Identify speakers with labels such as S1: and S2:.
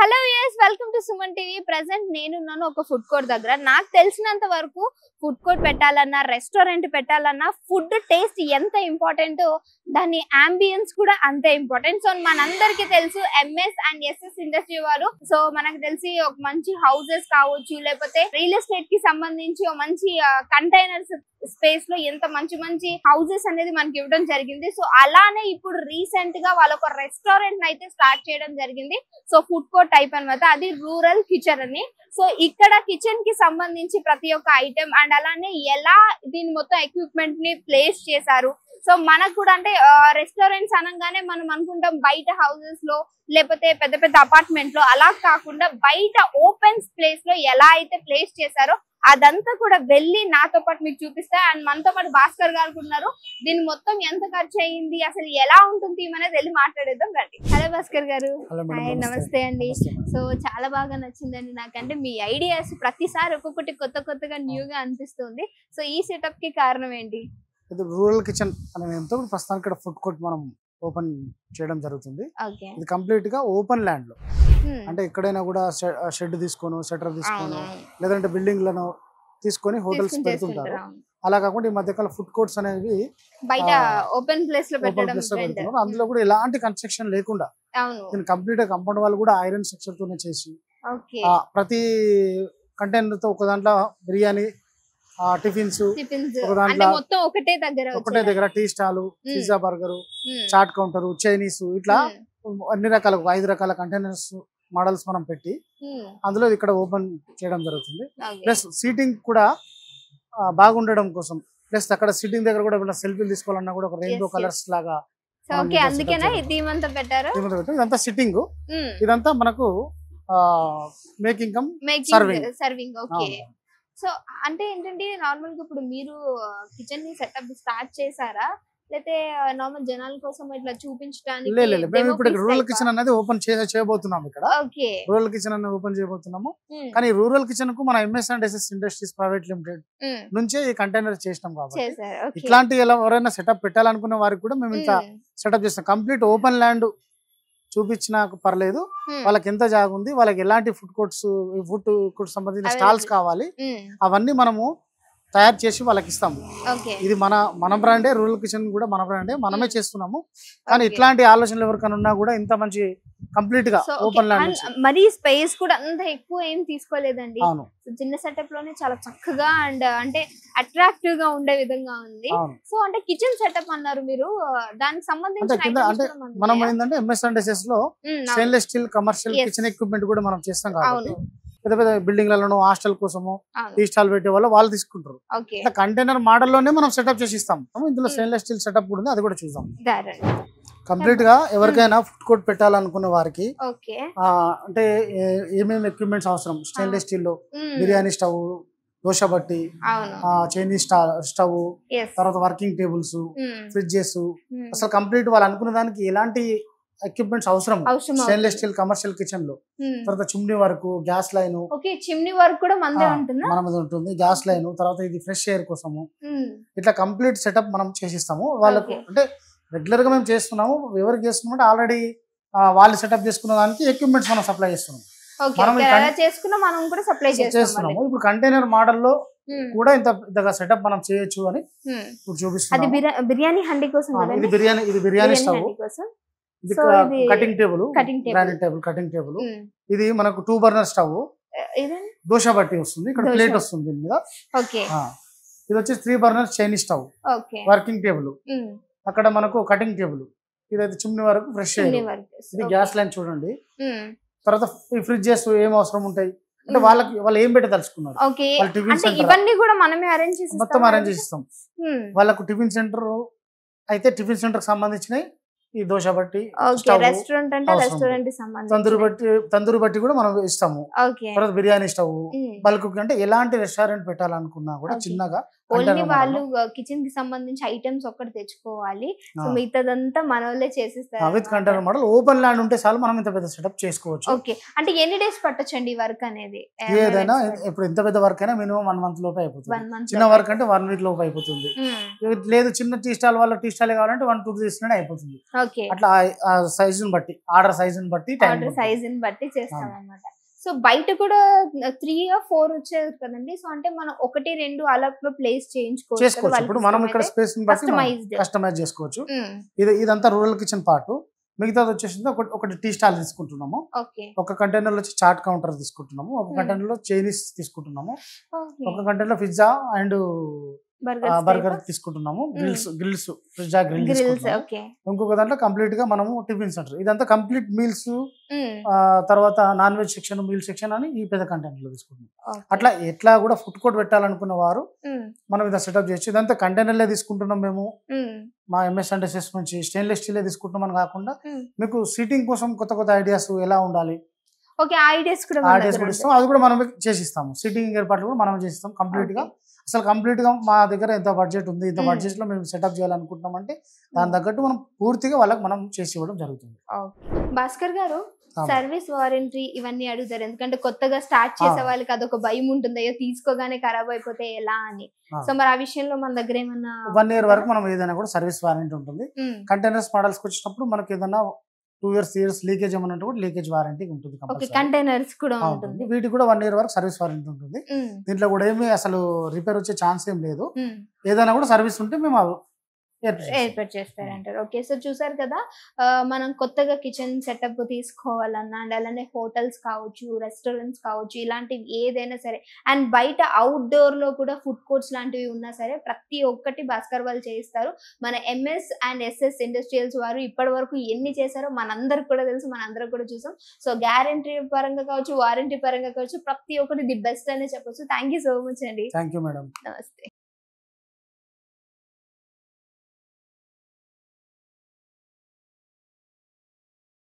S1: Hello US welcome to Suman TV. Present నేనున్నాను ఒక food court దగ్గర. నాకు తెలిసినంత వరకు ఫుడ్ కోర్ట్ పెట్టాలన్నా, రెస్టారెంట్ పెట్టాలన్నా ఫుడ్ టేస్ట్ ఎంత ఇంపార్టెంటో దాని అంబియన్స్ కూడా అంతే ఇంపార్టెంట్. సో మనందరికీ తెలుసు ఎంఎస్ అండ్ ఎస్ఎస్ ఇండస్ట్రీ వారు. సో మనకు తెలిసి ఒక మంచి హౌసెస్ కావచ్చు, లేకపోతే రియల్ ఎస్టేట్ కి సంబంధించి ఒక మంచి కంటైనర్స్ స్పేస్ లో ఎంత మంచి మంచి హౌసెస్ అనేది మనకి ఇవ్వడం జరిగింది. సో అలానే ఇప్పుడు రీసెంట్ గా వాళ్ళ ఒక రెస్టారెంట్ అయితే స్టార్ట్ చేయడం జరిగింది. సో ఫుడ్ కోర్ట్ టైప్ అనమాట, అది రూరల్ కిచెన్ అని. సో ఇక్కడ కిచెన్ కి సంబంధించి ప్రతి ఒక్క ఐటెం అండ్ అలానే ఎలా దీని మొత్తం ఎక్విప్మెంట్ ని ప్లేస్ చేశారు. సో మనకు కూడా అంటే రెస్టారెంట్స్ అనగానే మనం అనుకుంటాం బయట హౌసెస్ లో లేకపోతే పెద్ద పెద్ద అపార్ట్మెంట్ లో, అలా కాకుండా బయట ఓపెన్ ప్లేస్ లో ఎలా అయితే ప్లేస్ చేశారో అదంతా కూడా వెళ్ళి నాతో పాటు మీకు చూపిస్తా. అండ్ మనతో పాటు భాస్కర్ గారు ఉన్నారు. దీని మొత్తం ఎంత ఖర్చు అయ్యింది, అసలు ఎలా ఉంటుంది అనేది వెళ్ళి మాట్లాడేద్దాం రండి. హలో భాస్కర్ గారు. హాయ్, నమస్తే అండి. సో చాలా బాగా నచ్చిందండి నాకంటే మీ ఐడియాస్ ప్రతిసారి ఒక్కొక్కటి కొత్త కొత్తగా న్యూగా అనిపిస్తుంది. సో ఈ సెటప్ కి కారణం ఏంటి?
S2: రూరల్ కిచెన్ అనే నేమ్తో ప్రస్తుతానికి ఇక్కడ ఫుడ్ కోర్ట్ మనం ఓపెన్ చేయడం జరుగుతుంది. ఇది కంప్లీట్ గా ఓపెన్ ల్యాండ్ లో, అంటే ఎక్కడైనా కూడా షెడ్ తీసుకోను, షటర్ తీసుకోను, లేదంటే బిల్డింగ్ లను తీసుకొని హోటల్స్ పెడుతుంటారు. అలా కాకుండా ఈ మధ్యకాల ఫుడ్ కోర్ట్స్ అనేవి
S1: బయట ఓపెన్ ప్లేస్ లో పెడుతున్నారు.
S2: అందులో కూడా ఎలాంటి కన్స్ట్రక్షన్ లేకుండా దీని కంప్లీట్ గా కంపౌండ్ వాళ్ళు కూడా ఐరన్ స్ట్రక్చర్ తోనే చేసి ప్రతి కంటైనర్ తో ఒక దాంట్లో బిర్యానీ, టిఫిన్స్, ఒకటే దగ్గర tea stall, pizza, burger, chaat counter, Chinese, ఇట్లా అన్ని రకాల 5 రకాల కంటైనర్స్ మోడల్స్ మనం పెట్టి అందులో ఇక్కడ ఓపెన్ చేయడం జరుగుతుంది. ప్లస్ సీటింగ్ కూడా బాగుండడం కోసం, ప్లస్ అక్కడ సీటింగ్ దగ్గర కూడా సెల్ఫీలు తీసుకోవాలన్నా కూడా ఒక రెయిన్బో కలర్స్ లాగా ఇదంతా సిట్టింగ్, ఇదంతా మనకు మేకింగ్ కమ్ సర్వింగ్.
S1: సో అంటే ఏంటంటే నార్మల్ గా ఇప్పుడు మీరు కిచెన్ ని సెటప్ స్టార్ట్ చేసారా, లేకపోతే నార్మల్ జనాల కోసం ఇట్లా చూపించడానికి?
S2: మేము ఇప్పుడు రూరల్ కిచెన్ అనేది ఓపెన్ చేయబోతున్నాము. ఇక్కడ రూరల్ కిచెన్ అనేది ఓపెన్ చేయబోతున్నాము. కానీ రూరల్ కిచెన్ కు మన MS and SS industries private limited నుంచే ఈ కంటైనర్ చేసినాం. కాబట్టి ఇట్లాంటి ఎవరైనా సెటప్ పెట్టాలనుకున్న వారికి కూడా మేము ఇంకా సెటప్ చేస్తాం. కంప్లీట్ ఓపెన్ ల్యాండ్ చూపించినా పర్లేదు, వాళ్ళకి ఎంత జాగా ఉంది, వాళ్ళకి ఎలాంటి ఫుడ్ కోర్ట్ సంబంధించిన స్టాల్స్ కావాలి, అవన్నీ మనము తయారు చేసి వాళ్ళకి ఇస్తాము. ఇది మన బ్రాండే, రూరల్ కిచెన్ కూడా మన బ్రాండే, మనమే చేస్తున్నాము. కానీ ఇట్లాంటి ఆలోచనలు ఎవరికైనా ఉన్నా కూడా ఇంత మంచి కంప్లీట్ గా ఓపెన్ ల్యాండ్,
S1: మరి స్పేస్ కూడా అంత ఎక్కువ ఏం తీసుకోలేదండి. చిన్న సెటప్ లోనే చాలా చక్కగా అండ్ అంటే అట్రాక్టివ్ గా ఉండే విధంగా ఉంది. సో అంటే కిచెన్ సెటప్ అన్నారు మీరు, దానికి సంబంధించిన
S2: అంటే మనం ఏంటంటే ఎంఎస్ అండ్ ఎస్ఎస్ లో stainless steel commercial kitchen equipment కూడా మనం చేస్తాం. కాబట్టి పెద్ద పెద్ద బిల్డింగ్లలో హాస్టల్ కోసము టీ స్టాల్ పెట్టే వాళ్ళు తీసుకుంటారు. కంటైనర్ మోడల్ లోనే మనం సెటప్ చేసి ఇస్తాం. ఇందులో స్టెయిన్లెస్ స్టీల్ సెటప్ కూడా ఉంది, అది కూడా చూద్దాం. కంప్లీట్ గా ఎవరికైనా ఫుడ్ కోర్ట్ పెట్టాలనుకున్న వారికి అంటే ఏమేమి ఎక్విప్మెంట్స్ అవసరం, స్టెయిన్లెస్ స్టీల్ లో బిర్యానీ స్టవ్, దోశ బట్టి, చైనీస్ స్టవ్, తర్వాత వర్కింగ్ టేబుల్స్, ఫ్రిడ్జెస్, అసలు కంప్లీట్ వాళ్ళు అనుకున్న దానికి ఎలాంటి ఎక్విప్మెంట్స్ అవసరం స్టెయిన్లెస్ స్టీల్ కమర్షియల్ కిచెన్ లో. తర్వాత chimney work, gas line,
S1: chimney work కూడా మన
S2: ఉంటుంది, గ్యాస్ లైన్, తర్వాత ఇది ఫ్రెష్ ఎయిర్ కోసము, ఇట్లా కంప్లీట్ సెటప్ మనం చేసిస్తాము వాళ్ళకు. అంటే రెగ్యులర్ గా మేము చేస్తున్నాము. ఎవరికి చేస్తున్నాం అంటే ఆల్రెడీ వాళ్ళు సెటప్ చేసుకున్న దానికి ఎక్విప్మెంట్స్ మనం సప్లై చేస్తున్నాం. ఇప్పుడు కంటైనర్ మోడల్ లో కూడా ఇంత సెటప్ మనం చేయొచ్చు అని ఇప్పుడు చూపిస్తున్నాం.
S1: బిర్యానీ హండీ కోసం,
S2: ఇది బిర్యానీ స్టవ్, ఇది cutting table, granite table, cutting table. ఇది మనకు 2 బర్నర్ స్టవ్, దోశ బట్టి వస్తుంది, ఇక్కడ ప్లేట్ వస్తుంది దీని మీద. ఇది వచ్చి 3 burner Chinese stove, working table, అక్కడ మనకు కటింగ్ టేబుల్, ఇదైతే చిమ్నీ వరకు ఫ్రెష్ ఎయిర్, ఇది గ్యాస్ లైన్ చూడండి. తర్వాత ఈ ఫ్రిడ్జెస్ ఏం అవసరం ఉంటాయి అంటే వాళ్ళు ఏం పెట్టి తలుచుకున్నారు, మొత్తం అరేంజ్ చేసి ఇస్తాం. వాళ్ళకు టిఫిన్ సెంటర్ అయితే టిఫిన్ సెంటర్ కి సంబంధించినవి ఈ దోశ బట్టి, తందూరి బట్టి కూడా మనం ఇస్తాము. తర్వాత బిర్యానీ స్టవ్, బల్క్ అంటే ఎలాంటి రెస్టారెంట్ పెట్టాలనుకున్నా కూడా చిన్నగా
S1: ఓన్లీ వాళ్ళు కిచెన్ కి సంబంధించి ఐటమ్స్ ఒక్కటి తెచ్చుకోవాలి, సో మిగతాదంతా మన వాళ్ళే చేసిస్తారు.
S2: With container model open land ఉంటే చాలు మనం ఇంత పెద్ద సెటప్ చేసుకోవచ్చు.
S1: ఓకే, అంటే ఎన్ని డేస్ పట్టొచ్చండి ఈ వర్క్ అనేది?
S2: ఏదైనా ఇప్పుడు ఎంత పెద్ద వర్క్ అయినా మినిమం 1 month లోపు అయిపోతుంది. చిన్న వర్క్ అంటే 1 week లోపు అయిపోతుంది. లేదు చిన్న టీ స్టాల్ వాళ్ళ టీ స్టాల్ కావాలంటే 1-2 days లోనే అయిపోతుంది. అట్లా సైజుని బట్టి, ఆర్డర్ సైజుని బట్టి,
S1: సైజుని బట్టి చేస్తాం అన్నమాట. సో బయట కూడా 3 or 4 వచ్చేది కదండి, సో అంటే మనం 1-2 అలా ప్లేస్
S2: చేసుకోవచ్చు. ఇప్పుడు మనం ఇక్కడ స్పేస్ కస్టమైజ్ చేసుకోవచ్చు. ఇదంతా రూరల్ కిచెన్ పార్ట్. మిగతాది వచ్చేసి ఒకటి టీ స్టాల్ తీసుకుంటున్నాము, ఒక కంటైనర్ లో చాట్ కౌంటర్ తీసుకుంటున్నాము, ఒక కంటైనర్ లో చైనీస్ తీసుకుంటున్నాము, ఒక కంటైనర్ లో పిజ్జా అండ్ బర్గర్ తీసుకుంటున్నాము, గ్రిల్స్ పిజ్జా గ్రిల్ తీసుకుంటున్నాము. ఇంకొక దాంట్లో కంప్లీట్ గా మనము టిఫిన్ సెంటర్, ఇదంతా కంప్లీట్ మీల్స్, తర్వాత non veg section, meal section అని ఈ పెద్ద కంటైనర్ లో తీసుకుంటున్నాం. అట్లా ఎట్లా కూడా ఫుడ్ కోర్ట్ పెట్టాలనుకున్న వారు మనం ఇదా సెటప్ చేయొచ్చు. ఇదంతా కంటైనర్లే తీసుకుంటున్నాం మేము, మా MS&SS నుంచి స్టెయిన్లెస్ స్టీల్ తీసుకుంటున్నాం అని కాకుండా మీకు సీటింగ్ కోసం కొత్త ఐడియాస్ ఎలా ఉండాలి,
S1: ఐడియాస్ కూడా
S2: ఇస్తాం, అది కూడా మనం చేసిస్తాము. సీటింగ్ ఏర్పాట్లు కూడా మనం చేసిస్తాం కంప్లీట్ గా. అసలు కంప్లీట్ గా మా దగ్గర ఎంత బడ్జెట్ ఉంది, ఇంత బడ్జెట్ లో మేము సెటప్ చేయాలనుకుంటున్నాం అంటే దాని తగ్గట్టు మనం పూర్తిగా వాళ్ళకి మనం చేసి ఇవ్వడం జరుగుతుంది.
S1: భాస్కర్ గారు, సర్వీస్ వారంటీ ఇవన్నీ అడుగుతారు, ఎందుకంటే కొత్తగా స్టార్ట్ చేసే వాళ్ళకి అదొక భయం ఉంటుంది, అయ్యో తీసుకోగానే ఖరాబ్ అయిపోతే ఎలా అని. సో మరి ఆ విషయంలో మన దగ్గర ఏమన్నా
S2: 1 year వరకు మనం ఏదైనా కూడా సర్వీస్ వారంటీ ఉంటుంది. కంటైనర్స్ మోడల్స్ వచ్చినప్పుడు మనకి ఏదైనా 2 years లీకేజ్ ఏమన్నా కూడా లీకేజ్ వారంటీ ఉంటుంది.
S1: కంటైనర్స్ కూడా ఉంటుంది,
S2: వీటికి కూడా 1 year వరకు సర్వీస్ వారంటీ ఉంటుంది. దీంట్లో కూడా ఏమి అసలు రిపేర్ వచ్చే ఛాన్స్ ఏం లేదు. ఏదైనా కూడా సర్వీస్ ఉంటే మేము
S1: ఏర్పాటు చేస్తారంటారు. ఓకే, సో చూసారు కదా, మనం కొత్తగా కిచెన్ సెటప్ తీసుకోవాలన్నా అండ్ అలానే హోటల్స్ కావచ్చు, రెస్టారెంట్స్ కావచ్చు, ఇలాంటివి ఏదైనా సరే, అండ్ బయట అవుట్డోర్ లో కూడా ఫుడ్ కోర్ట్స్ లాంటివి ఉన్నా సరే ప్రతి ఒక్కటి భాస్కర్ వాళ్ళు చేయిస్తారు. మన MS&SS ఇండస్ట్రియల్స్ వారు ఇప్పటి వరకు ఎన్ని చేశారో మనందరికి కూడా తెలుసు, మనందరం కూడా చూసాం. సో గ్యారంటీ పరంగా కావచ్చు, వారంటీ పరంగా కావచ్చు, ప్రతి ఒక్కటి ది బెస్ట్ అనే చెప్పొచ్చు. థ్యాంక్ యూ సో మచ్ అండి.
S2: Thank you madam.
S1: నమస్తే.